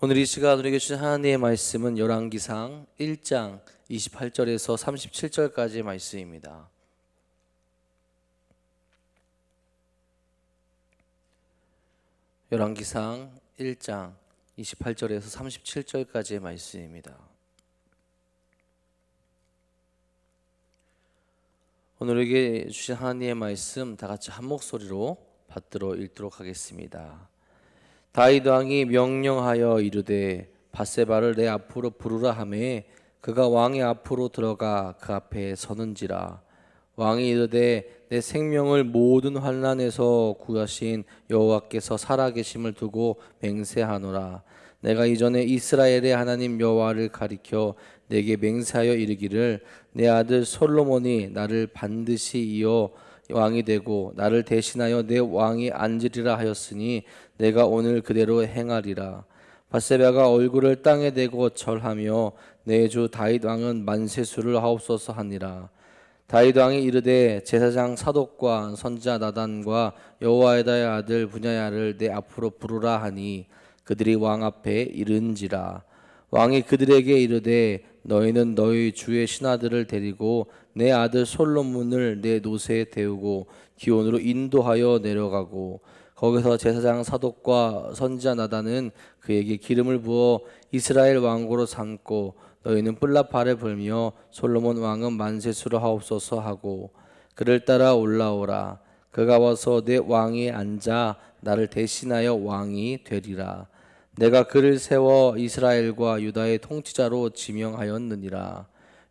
오늘 이 시간 우리에게 주신 하나님의 말씀은 열왕기상 1장 28절에서 37절까지의 말씀입니다. 열왕기상 1장 28절에서 37절까지의 말씀입니다. 오늘 우리에게 주신 하나님의 말씀 다 같이 한 목소리로 받들어 읽도록 하겠습니다. 다윗 왕이 명령하여 이르되 밧세바를 내 앞으로 부르라 하매 그가 왕의 앞으로 들어가 그 앞에 서는지라. 왕이 이르되 내 생명을 모든 환난에서 구하신 여호와께서 살아계심을 두고 맹세하노라. 내가 이전에 이스라엘의 하나님 여호와를 가리켜 내게 맹세하여 이르기를 내 아들 솔로몬이 나를 반드시 이어 왕이 되고 나를 대신하여 내 왕이 앉으리라 하였으니 내가 오늘 그대로 행하리라. 밧세바가 얼굴을 땅에 대고 절하며 내 주 다윗 왕은 만세수를 하옵소서 하니라. 다윗 왕이 이르되 제사장 사독과 선지자 나단과 여호야다의 아들 분야야를 내 앞으로 부르라 하니 그들이 왕 앞에 이른지라. 왕이 그들에게 이르되 너희는 너희 주의 신하들을 데리고 내 아들 솔로몬을 내 노새에 태우고 기온으로 인도하여 내려가고 거기서 제사장 사독과 선지자 나단은 그에게 기름을 부어 이스라엘 왕으로 삼고 너희는 뿔라파를 불며 솔로몬 왕은 만세수를 하옵소서 하고 그를 따라 올라오라. 그가 와서 내 왕위에 앉아 나를 대신하여 왕이 되리라. 내가 그를 세워 이스라엘과 유다의 통치자로 지명하였느니라.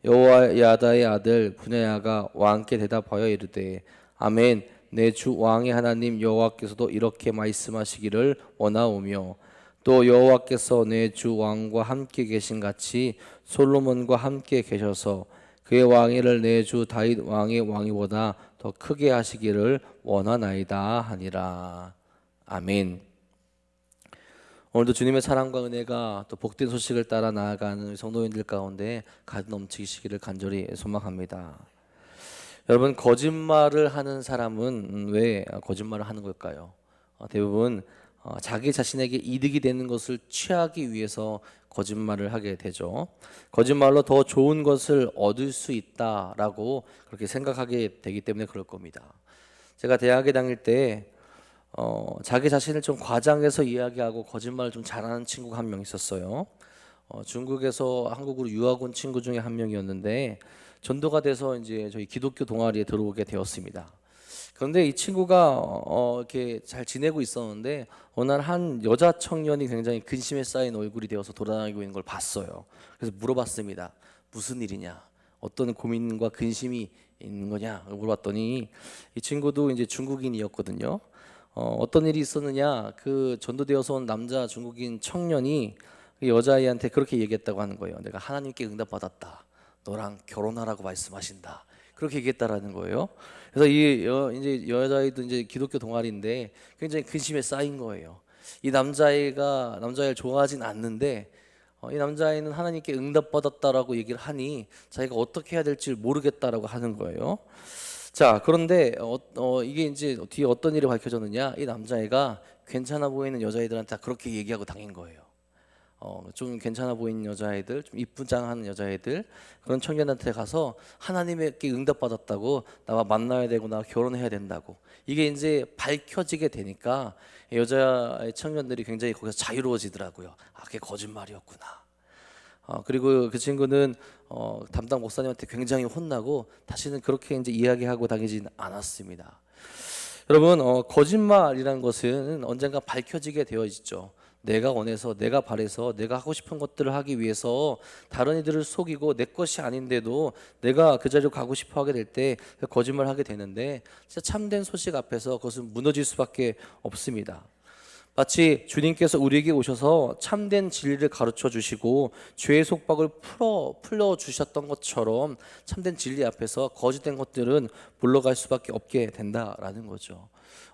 여호야다의 아들 분야야가 왕께 대답하여 이르되 아멘. 내 주 왕의 하나님 여호와께서도 이렇게 말씀하시기를 원하오며 또 여호와께서 내 주 왕과 함께 계신 같이 솔로몬과 함께 계셔서 그의 왕위를 내 주 다윗 왕의 왕위보다 더 크게 하시기를 원하나이다 하니라. 아멘. 오늘도 주님의 사랑과 은혜가 또 복된 소식을 따라 나아가는 성도님들 가운데 가득 넘치시기를 간절히 소망합니다. 여러분, 거짓말을 하는 사람은 왜 거짓말을 하는 걸까요? 대부분 자기 자신에게 이득이 되는 것을 취하기 위해서 거짓말을 하게 되죠. 거짓말로 더 좋은 것을 얻을 수 있다라고 그렇게 생각하게 되기 때문에 그럴 겁니다. 제가 대학에 다닐 때 자기 자신을 좀 과장해서 이야기하고 거짓말을 좀 잘하는 친구가 한 명 있었어요. 중국에서 한국으로 유학 온 친구 중에 한 명이었는데 전도가 돼서 이제 저희 기독교 동아리에 들어오게 되었습니다. 그런데 이 친구가 이렇게 잘 지내고 있었는데 어느 날 한 여자 청년이 굉장히 근심에 쌓인 얼굴이 되어서 돌아다니고 있는 걸 봤어요. 그래서 물어봤습니다. 무슨 일이냐? 어떤 고민과 근심이 있는 거냐? 물어봤더니 이 친구도 이제 중국인이었거든요. 어떤 일이 있었느냐? 그 전도되어서 온 남자 중국인 청년이 그 여자아이한테 그렇게 얘기했다고 하는 거예요. 내가 하나님께 응답받았다. 너랑 결혼하라고 말씀하신다. 그렇게 얘기했다라는 거예요. 그래서 이제 여자아이도 이제 기독교 동아리인데 굉장히 근심에 쌓인 거예요. 이 남자아이를 좋아하진 않는데 이 남자아이는 하나님께 응답받았다라고 얘기를 하니 자기가 어떻게 해야 될지 모르겠다라고 하는 거예요. 자, 그런데 이게 이제 뒤에 어떤 일이 밝혀졌느냐? 이 남자애가 괜찮아 보이는 여자애들한테 그렇게 얘기하고 다닌 거예요. 좀 괜찮아 보이는 여자애들, 좀 이쁘장한 여자애들, 그런 청년한테 가서 하나님께 응답받았다고 나와 만나야 되고 나와 결혼해야 된다고. 이게 이제 밝혀지게 되니까 여자의 청년들이 굉장히 거기서 자유로워지더라고요. 그게 거짓말이었구나. 그리고 그 친구는 담당 목사님한테 굉장히 혼나고 다시는 그렇게 이제 이야기하고 다니진 않았습니다. 여러분, 거짓말이라는 것은 언젠가 밝혀지게 되어 있죠. 내가 원해서, 내가 바래서, 내가 하고 싶은 것들을 하기 위해서 다른 이들을 속이고 내 것이 아닌데도 내가 그 자리로 가고 싶어 하게 될 때 거짓말을 하게 되는데 진짜 참된 소식 앞에서 그것은 무너질 수밖에 없습니다. 마치 주님께서 우리에게 오셔서 참된 진리를 가르쳐 주시고 죄의 속박을 풀어 주셨던 것처럼 참된 진리 앞에서 거짓된 것들은 물러갈 수밖에 없게 된다라는 거죠.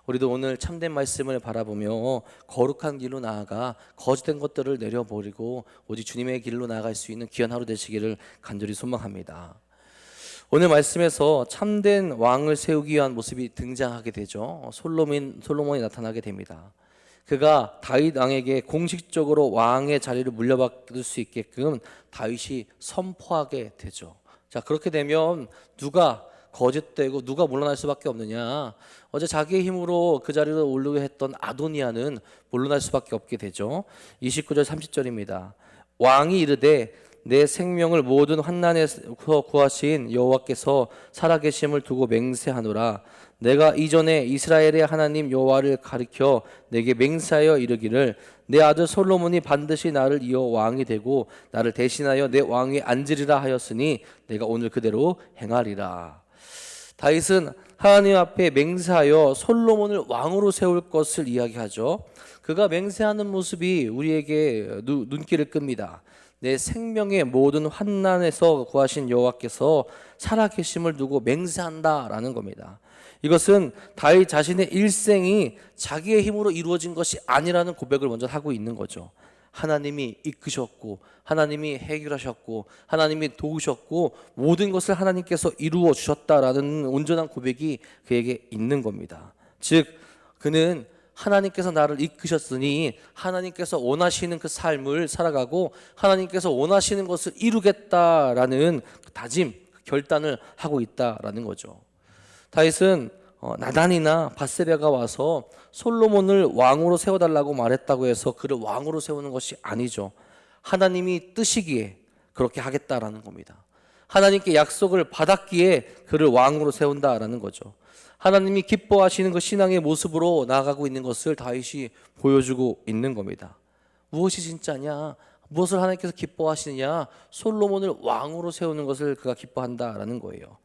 우리도 오늘 참된 말씀을 바라보며 거룩한 길로 나아가 거짓된 것들을 내려버리고 오직 주님의 길로 나아갈 수 있는 귀한 하루 되시기를 간절히 소망합니다. 오늘 말씀에서 참된 왕을 세우기 위한 모습이 등장하게 되죠. 솔로몬이 나타나게 됩니다. 그가 다윗 왕에게 공식적으로 왕의 자리를 물려받을 수 있게끔 다윗이 선포하게 되죠. 자, 그렇게 되면 누가 거짓되고 누가 물러날 수밖에 없느냐? 어제 자기의 힘으로 그 자리로 오르게 했던 아도니아는 물러날 수밖에 없게 되죠. 29절 30절입니다. 왕이 이르되 내 생명을 모든 환난에서 구하신 여호와께서 살아계심을 두고 맹세하노라. 내가 이전에 이스라엘의 하나님 여호와를 가리켜 내게 맹세하여 이르기를 내 아들 솔로몬이 반드시 나를 이어 왕이 되고 나를 대신하여 내 왕위에 앉으리라 하였으니 내가 오늘 그대로 행하리라. 다윗은 하나님 앞에 맹세하여 솔로몬을 왕으로 세울 것을 이야기하죠. 그가 맹세하는 모습이 우리에게 눈길을 끕니다. 내 생명의 모든 환난에서 구하신 여호와께서 살아계심을 두고 맹세한다라는 겁니다. 이것은 다윗 자신의 일생이 자기의 힘으로 이루어진 것이 아니라는 고백을 먼저 하고 있는 거죠. 하나님이 이끄셨고 하나님이 해결하셨고 하나님이 도우셨고 모든 것을 하나님께서 이루어 주셨다라는 온전한 고백이 그에게 있는 겁니다. 즉 그는 하나님께서 나를 이끄셨으니 하나님께서 원하시는 그 삶을 살아가고 하나님께서 원하시는 것을 이루겠다라는 다짐, 결단을 하고 있다라는 거죠. 다윗은 나단이나 밧세바가 와서 솔로몬을 왕으로 세워달라고 말했다고 해서 그를 왕으로 세우는 것이 아니죠. 하나님이 뜨시기에 그렇게 하겠다라는 겁니다. 하나님께 약속을 받았기에 그를 왕으로 세운다라는 거죠. 하나님이 기뻐하시는 그 신앙의 모습으로 나아가고 있는 것을 다윗이 보여주고 있는 겁니다. 무엇이 진짜냐? 무엇을 하나님께서 기뻐하시느냐? 솔로몬을 왕으로 세우는 것을 그가 기뻐한다라는 거예요.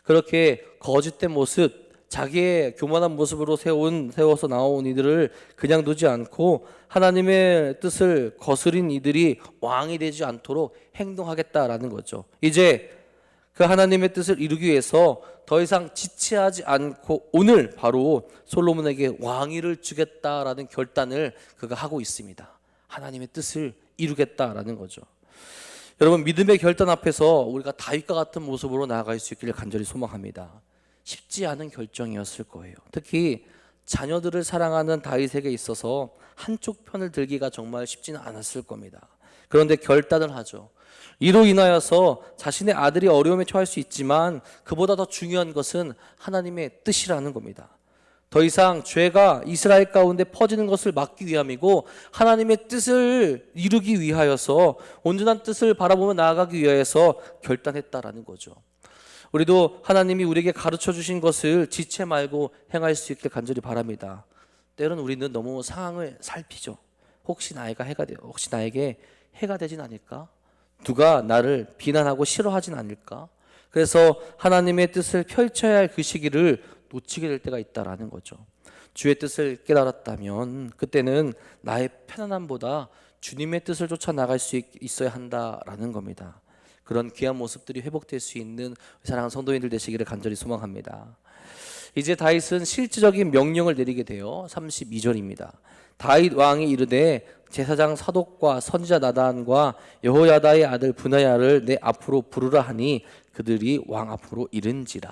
그렇게 거짓된 모습, 자기의 교만한 모습으로 세워서 나온 이들을 그냥 두지 않고 하나님의 뜻을 거스린 이들이 왕이 되지 않도록 행동하겠다라는 거죠. 이제 그 하나님의 뜻을 이루기 위해서 더 이상 지체하지 않고 오늘 바로 솔로몬에게 왕위를 주겠다라는 결단을 그가 하고 있습니다. 하나님의 뜻을 이루겠다라는 거죠. 여러분, 믿음의 결단 앞에서 우리가 다윗과 같은 모습으로 나아갈 수 있기를 간절히 소망합니다. 쉽지 않은 결정이었을 거예요. 특히 자녀들을 사랑하는 다윗에게 있어서 한쪽 편을 들기가 정말 쉽지는 않았을 겁니다. 그런데 결단을 하죠. 이로 인하여서 자신의 아들이 어려움에 처할 수 있지만 그보다 더 중요한 것은 하나님의 뜻이라는 겁니다. 더 이상 죄가 이스라엘 가운데 퍼지는 것을 막기 위함이고 하나님의 뜻을 이루기 위하여서 온전한 뜻을 바라보며 나아가기 위하여서 결단했다라는 거죠. 우리도 하나님이 우리에게 가르쳐 주신 것을 지체 말고 행할 수 있게 간절히 바랍니다. 때로는 우리는 너무 상황을 살피죠. 혹시 나에게 해가 되진 않을까? 누가 나를 비난하고 싫어하진 않을까? 그래서 하나님의 뜻을 펼쳐야 할 그 시기를 놓치게 될 때가 있다라는 거죠. 주의 뜻을 깨달았다면 그때는 나의 편안함보다 주님의 뜻을 쫓아 나갈 수 있어야 한다라는 겁니다. 그런 귀한 모습들이 회복될 수 있는 사랑하는 성도인들 되시기를 간절히 소망합니다. 이제 다윗은 실질적인 명령을 내리게 돼요. 32절입니다. 다윗 왕이 이르되 제사장 사독과 선지자 나단과 여호야다의 아들 브나야를 내 앞으로 부르라 하니 그들이 왕 앞으로 이른지라.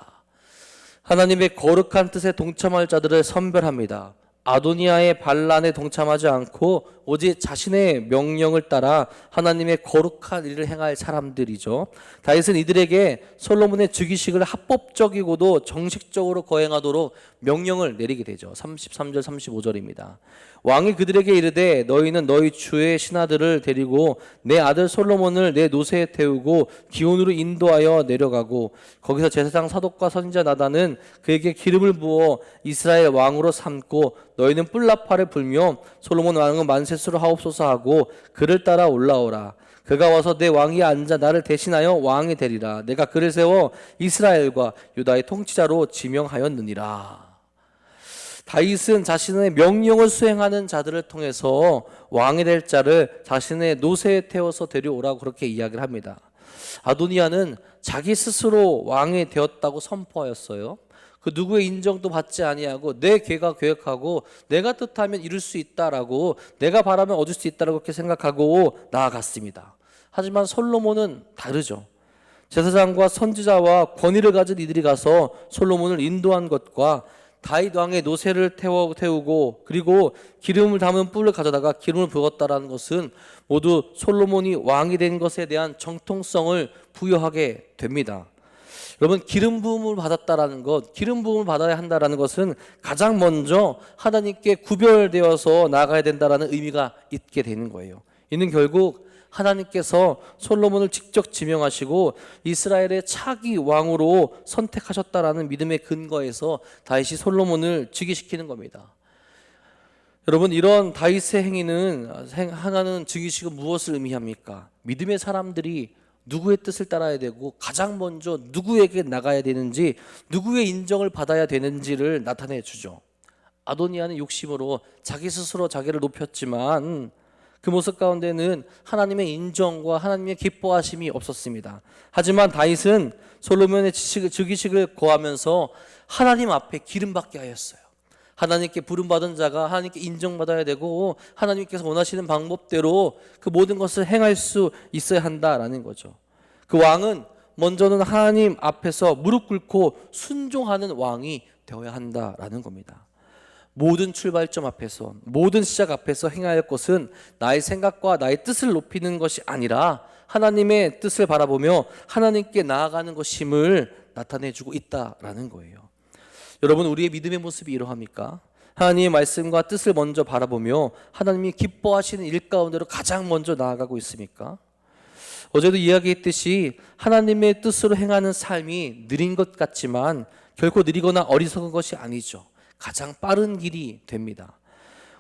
하나님의 거룩한 뜻에 동참할 자들을 선별합니다. 아도니아의 반란에 동참하지 않고 오직 자신의 명령을 따라 하나님의 거룩한 일을 행할 사람들이죠. 다윗은 이들에게 솔로몬의 즉위식을 합법적이고도 정식적으로 거행하도록 명령을 내리게 되죠. 33절 35절입니다. 왕이 그들에게 이르되 너희는 너희 주의 신하들을 데리고 내 아들 솔로몬을 내 노새에 태우고 기온으로 인도하여 내려가고 거기서 제사장 사독과 선지자 나단은 그에게 기름을 부어 이스라엘 왕으로 삼고 너희는 뿔나팔을 불며 솔로몬 왕은 만세수를 하옵소서 하고 그를 따라 올라오라. 그가 와서 내 왕위에 앉아 나를 대신하여 왕이 되리라. 내가 그를 세워 이스라엘과 유다의 통치자로 지명하였느니라. 다윗은 자신의 명령을 수행하는 자들을 통해서 왕이 될 자를 자신의 노새에 태워서 데려오라고 그렇게 이야기를 합니다. 아도니아는 자기 스스로 왕이 되었다고 선포하였어요. 그 누구의 인정도 받지 아니하고 내 계가 계획하고 내가 뜻하면 이룰 수 있다라고 내가 바라면 얻을 수 있다라고 그렇게 생각하고 나아갔습니다. 하지만 솔로몬은 다르죠. 제사장과 선지자와 권위를 가진 이들이 가서 솔로몬을 인도한 것과 다윗 왕의 노새를 태우고 그리고 기름을 담은 뿔을 가져다가 기름을 부었다라는 것은 모두 솔로몬이 왕이 된 것에 대한 정통성을 부여하게 됩니다. 여러분, 기름 부음을 받았다라는 것, 기름 부음을 받아야 한다라는 것은 가장 먼저 하나님께 구별되어서 나가야 된다라는 의미가 있게 되는 거예요. 이는 결국 하나님께서 솔로몬을 직접 지명하시고 이스라엘의 차기 왕으로 선택하셨다라는 믿음의 근거에서 다윗이 솔로몬을 즉위시키는 겁니다. 여러분, 이런 다윗의 하나는 즉위식은 무엇을 의미합니까? 믿음의 사람들이 누구의 뜻을 따라야 되고 가장 먼저 누구에게 나가야 되는지, 누구의 인정을 받아야 되는지를 나타내 주죠. 아도니아는 욕심으로 자기 스스로 자기를 높였지만 그 모습 가운데는 하나님의 인정과 하나님의 기뻐하심이 없었습니다. 하지만 다윗은 솔로몬의 즉위식을 거하면서 하나님 앞에 기름받게 하였어요. 하나님께 부름받은 자가 하나님께 인정받아야 되고 하나님께서 원하시는 방법대로 그 모든 것을 행할 수 있어야 한다라는 거죠. 그 왕은 먼저는 하나님 앞에서 무릎 꿇고 순종하는 왕이 되어야 한다라는 겁니다. 모든 출발점 앞에서, 모든 시작 앞에서 행해야 할 것은 나의 생각과 나의 뜻을 높이는 것이 아니라 하나님의 뜻을 바라보며 하나님께 나아가는 것임을 나타내주고 있다라는 거예요. 여러분, 우리의 믿음의 모습이 이러합니까? 하나님의 말씀과 뜻을 먼저 바라보며 하나님이 기뻐하시는 일 가운데로 가장 먼저 나아가고 있습니까? 어제도 이야기했듯이 하나님의 뜻으로 행하는 삶이 느린 것 같지만 결코 느리거나 어리석은 것이 아니죠. 가장 빠른 길이 됩니다.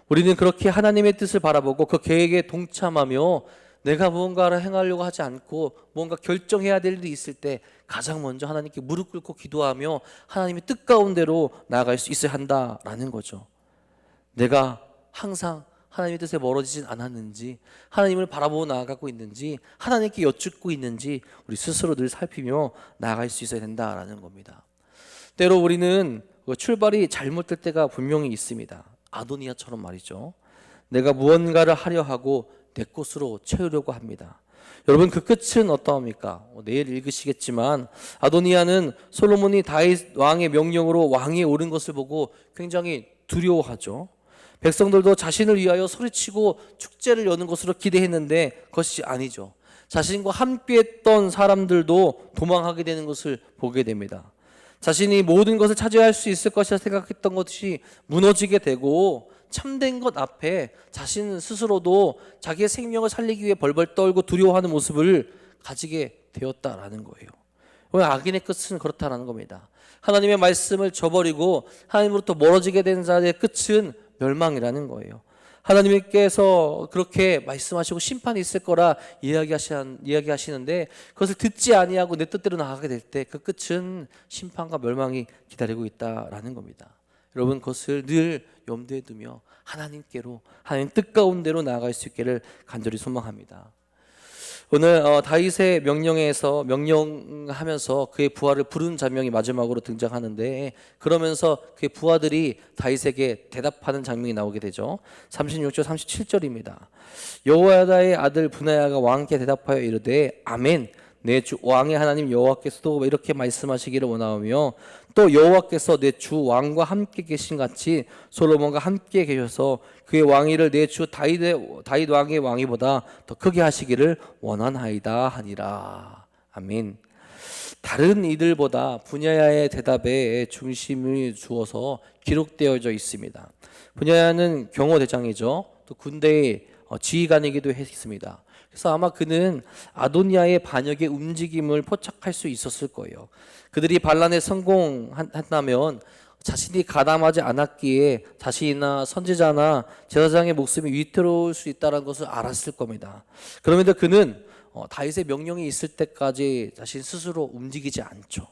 우리는 그렇게 하나님의 뜻을 바라보고 그 계획에 동참하며 내가 무언가를 행하려고 하지 않고 뭔가 결정해야 될 일이 있을 때 가장 먼저 하나님께 무릎 꿇고 기도하며 하나님의 뜻 가운데로 나아갈 수 있어야 한다라는 거죠. 내가 항상 하나님의 뜻에 멀어지진 않았는지, 하나님을 바라보고 나아가고 있는지, 하나님께 여쭙고 있는지 우리 스스로 늘 살피며 나아갈 수 있어야 된다라는 겁니다. 때로 우리는 출발이 잘못될 때가 분명히 있습니다. 아도니아처럼 말이죠. 내가 무언가를 하려 하고 내 것으로 채우려고 합니다. 여러분, 그 끝은 어떠합니까? 내일 읽으시겠지만 아도니아는 솔로몬이 다윗 왕의 명령으로 왕위에 오른 것을 보고 굉장히 두려워하죠. 백성들도 자신을 위하여 소리치고 축제를 여는 것으로 기대했는데 그것이 아니죠. 자신과 함께했던 사람들도 도망하게 되는 것을 보게 됩니다. 자신이 모든 것을 차지할 수 있을 것이라 생각했던 것이 무너지게 되고 참된 것 앞에 자신 스스로도 자기의 생명을 살리기 위해 벌벌 떨고 두려워하는 모습을 가지게 되었다라는 거예요. 악인의 끝은 그렇다라는 겁니다. 하나님의 말씀을 저버리고 하나님으로부터 멀어지게 된 자의 끝은 멸망이라는 거예요. 하나님께서 그렇게 말씀하시고 심판이 있을 거라 이야기하시는데 그것을 듣지 아니하고 내 뜻대로 나가게 될 때 그 끝은 심판과 멸망이 기다리고 있다라는 겁니다. 여러분, 그것을 늘 염두에 두며 하나님께로, 하나님 뜻 가운데로 나아갈 수 있기를 간절히 소망합니다. 오늘 다윗의 명령하면서 그의 부하를 부른 장면이 마지막으로 등장하는데, 그러면서 그의 부하들이 다윗에게 대답하는 장면이 나오게 되죠. 36절 37절입니다. 여호야다의 아들 브나야가 왕께 대답하여 이르되 아멘, 내 주 왕의 하나님 여호와께서도 이렇게 말씀하시기를 원하오며 또 여호와께서 내 주 왕과 함께 계신 같이 솔로몬과 함께 계셔서 그의 왕위를 내 주 다윗 왕의 왕위보다 더 크게 하시기를 원하나이다 하니라. 아멘. 다른 이들보다 분야야의 대답에 중심을 주어서 기록되어져 있습니다. 분야야는 경호대장이죠. 또 군대의 지휘관이기도 했습니다. 그래서 아마 그는 아도니아의 반역의 움직임을 포착할 수 있었을 거예요. 그들이 반란에 성공한다면 자신이 가담하지 않았기에 자신이나 선지자나 제사장의 목숨이 위태로울 수 있다는 것을 알았을 겁니다. 그럼에도 그는 다윗의 명령이 있을 때까지 자신 스스로 움직이지 않죠.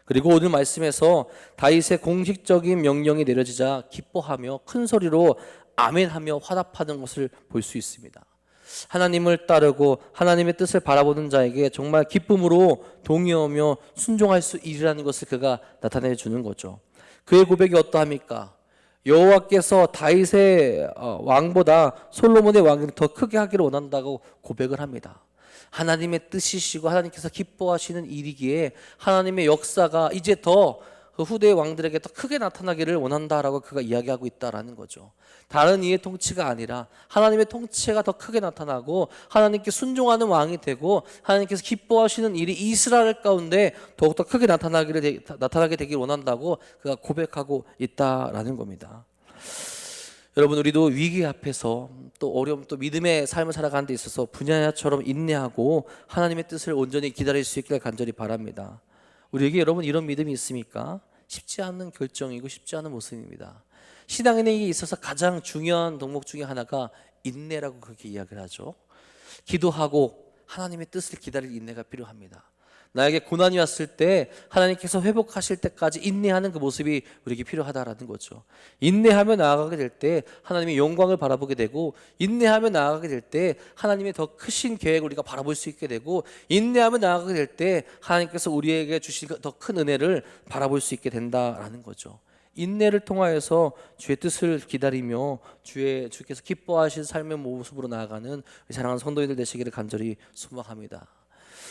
그리고 오늘 말씀에서 다윗의 공식적인 명령이 내려지자 기뻐하며 큰 소리로 아멘하며 화답하는 것을 볼 수 있습니다. 하나님을 따르고 하나님의 뜻을 바라보는 자에게 정말 기쁨으로 동의하며 순종할 수 있으라는 것을 그가 나타내 주는 거죠. 그의 고백이 어떠합니까? 여호와께서 다윗의 왕보다 솔로몬의 왕위를 더 크게 하기를 원한다고 고백을 합니다. 하나님의 뜻이시고 하나님께서 기뻐하시는 일이기에 하나님의 역사가 이제 더 그 후대의 왕들에게 더 크게 나타나기를 원한다라고 그가 이야기하고 있다라는 거죠. 다른 이의 통치가 아니라 하나님의 통치가 더 크게 나타나고 하나님께 순종하는 왕이 되고 하나님께서 기뻐하시는 일이 이스라엘 가운데 더욱더 크게 나타나게 되길 원한다고 그가 고백하고 있다라는 겁니다. 여러분, 우리도 위기 앞에서 또 어려움, 또 믿음의 삶을 살아가는 데 있어서 분야처럼 인내하고 하나님의 뜻을 온전히 기다릴 수 있기를 간절히 바랍니다. 우리에게 여러분 이런 믿음이 있습니까? 쉽지 않은 결정이고 쉽지 않은 모습입니다. 신앙인에게 있어서 가장 중요한 덕목 중에 하나가 인내라고 그렇게 이야기를 하죠. 기도하고 하나님의 뜻을 기다릴 인내가 필요합니다. 나에게 고난이 왔을 때 하나님께서 회복하실 때까지 인내하는 그 모습이 우리에게 필요하다라는 거죠. 인내하며 나아가게 될 때 하나님의 영광을 바라보게 되고, 인내하며 나아가게 될 때 하나님의 더 크신 계획을 우리가 바라볼 수 있게 되고, 인내하며 나아가게 될 때 하나님께서 우리에게 주신 더 큰 은혜를 바라볼 수 있게 된다라는 거죠. 인내를 통하여서 주의 뜻을 기다리며 주께서 기뻐하신 삶의 모습으로 나아가는 사랑하는 성도님들 되시기를 간절히 소망합니다.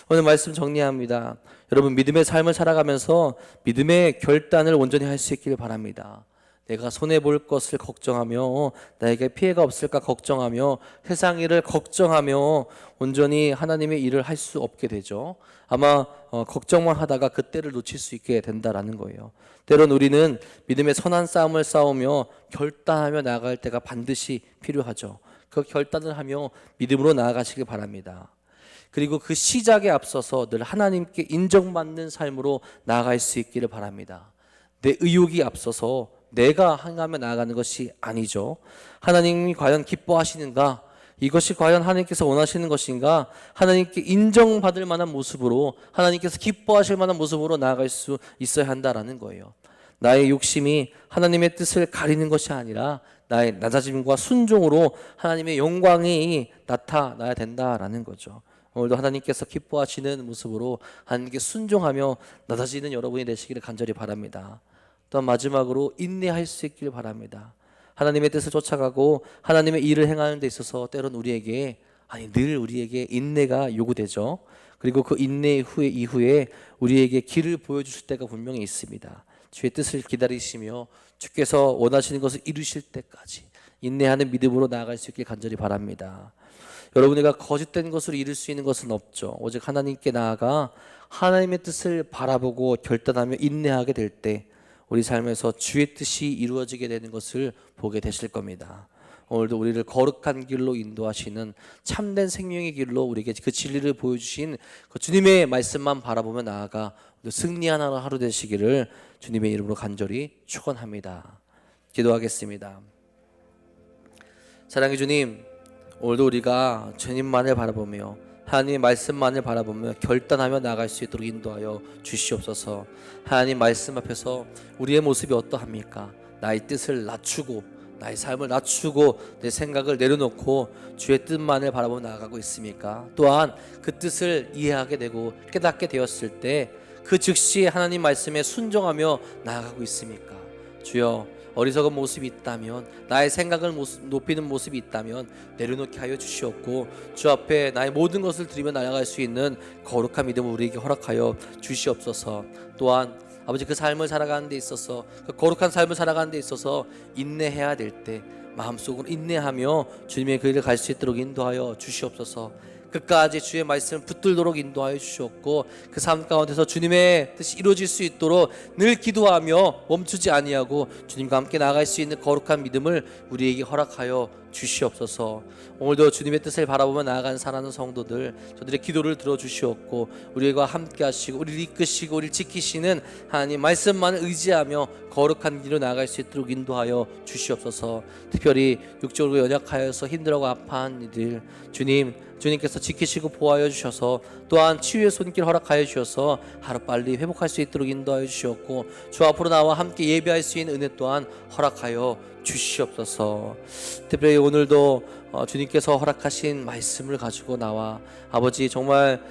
오늘 말씀 정리합니다. 여러분, 믿음의 삶을 살아가면서 믿음의 결단을 온전히 할 수 있기를 바랍니다. 내가 손해볼 것을 걱정하며 나에게 피해가 없을까 걱정하며 세상 일을 걱정하며 온전히 하나님의 일을 할 수 없게 되죠. 아마 걱정만 하다가 그때를 놓칠 수 있게 된다라는 거예요. 때론 우리는 믿음의 선한 싸움을 싸우며 결단하며 나아갈 때가 반드시 필요하죠. 그 결단을 하며 믿음으로 나아가시길 바랍니다. 그리고 그 시작에 앞서서 늘 하나님께 인정받는 삶으로 나아갈 수 있기를 바랍니다. 내 의욕이 앞서서 내가 행하며 나아가는 것이 아니죠. 하나님이 과연 기뻐하시는가? 이것이 과연 하나님께서 원하시는 것인가? 하나님께 인정받을 만한 모습으로, 하나님께서 기뻐하실 만한 모습으로 나아갈 수 있어야 한다라는 거예요. 나의 욕심이 하나님의 뜻을 가리는 것이 아니라 나의 낮아짐과 순종으로 하나님의 영광이 나타나야 된다라는 거죠. 오늘도 하나님께서 기뻐하시는 모습으로 하나님께 순종하며 낮아지는 여러분이 되시기를 간절히 바랍니다. 또 마지막으로 인내할 수 있기를 바랍니다. 하나님의 뜻을 쫓아가고 하나님의 일을 행하는 데 있어서 때론 늘 우리에게 인내가 요구되죠. 그리고 그 인내 이후에 우리에게 길을 보여주실 때가 분명히 있습니다. 주의 뜻을 기다리시며 주께서 원하시는 것을 이루실 때까지 인내하는 믿음으로 나아갈 수 있길 간절히 바랍니다. 여러분이가 거짓된 것으로 이룰 수 있는 것은 없죠. 오직 하나님께 나아가 하나님의 뜻을 바라보고 결단하며 인내하게 될 때 우리 삶에서 주의 뜻이 이루어지게 되는 것을 보게 되실 겁니다. 오늘도 우리를 거룩한 길로 인도하시는 참된 생명의 길로 우리에게 그 진리를 보여주신 그 주님의 말씀만 바라보며 나아가 승리하는 하루 되시기를 주님의 이름으로 간절히 축원합니다. 기도하겠습니다. 사랑의 주님, 오늘도 우리가 주님만을 바라보며 하나님의 말씀만을 바라보며 결단하며 나아갈 수 있도록 인도하여 주시옵소서. 하나님 말씀 앞에서 우리의 모습이 어떠합니까? 나의 뜻을 낮추고 나의 삶을 낮추고 내 생각을 내려놓고 주의 뜻만을 바라보며 나아가고 있습니까? 또한 그 뜻을 이해하게 되고 깨닫게 되었을 때 그 즉시 하나님 말씀에 순종하며 나아가고 있습니까? 주여, 어리석은 모습이 있다면, 나의 생각을 높이는 모습이 있다면 내려놓게 하여 주시옵고 주 앞에 나의 모든 것을 드리며 나아갈 수 있는 거룩한 믿음을 우리에게 허락하여 주시옵소서. 또한 아버지, 그 삶을 살아가는 데 있어서, 그 거룩한 삶을 살아가는 데 있어서 인내해야 될 때 마음속으로 인내하며 주님의 그 길을 갈 수 있도록 인도하여 주시옵소서. 끝까지 주의 말씀을 붙들도록 인도하여 주시옵고 그 삶 가운데서 주님의 뜻이 이루어질 수 있도록 늘 기도하며 멈추지 아니하고 주님과 함께 나아갈 수 있는 거룩한 믿음을 우리에게 허락하여 주시옵소서. 오늘도 주님의 뜻을 바라보며 나아가는 사랑하는 성도들, 저들의 기도를 들어주시옵고 우리와 함께 하시고 우리를 이끄시고 우리를 지키시는 하나님 말씀만을 의지하며 거룩한 길로 나아갈 수 있도록 인도하여 주시옵소서. 특별히 육적으로 연약하여서 힘들어하고 아파한 이들, 주님께서 지키시고 보호하여 주셔서 또한 치유의 손길 허락하여 주셔서 하루빨리 회복할 수 있도록 인도하여 주시옵고 주 앞으로 나와 함께 예배할 수 있는 은혜 또한 허락하여 주시옵소서. 특별히 오늘도 주님께서 허락하신 말씀을 가지고 나와 아버지 정말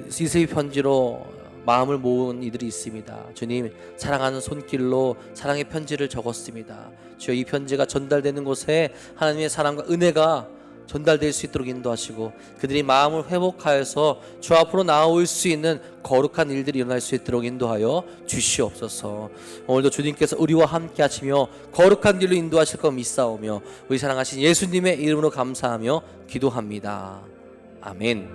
이세의 편지로 마음을 모은 이들이 있습니다. 주님, 사랑하는 손길로 사랑의 편지를 적었습니다. 주여, 이 편지가 전달되는 곳에 하나님의 사랑과 은혜가 전달될 수 있도록 인도하시고 그들이 마음을 회복하여서 주 앞으로 나올 수 있는 거룩한 일들이 일어날 수 있도록 인도하여 주시옵소서. 오늘도 주님께서 우리와 함께 하시며 거룩한 길로 인도하실 것 믿사오며 우리 사랑하신 예수님의 이름으로 감사하며 기도합니다. 아멘.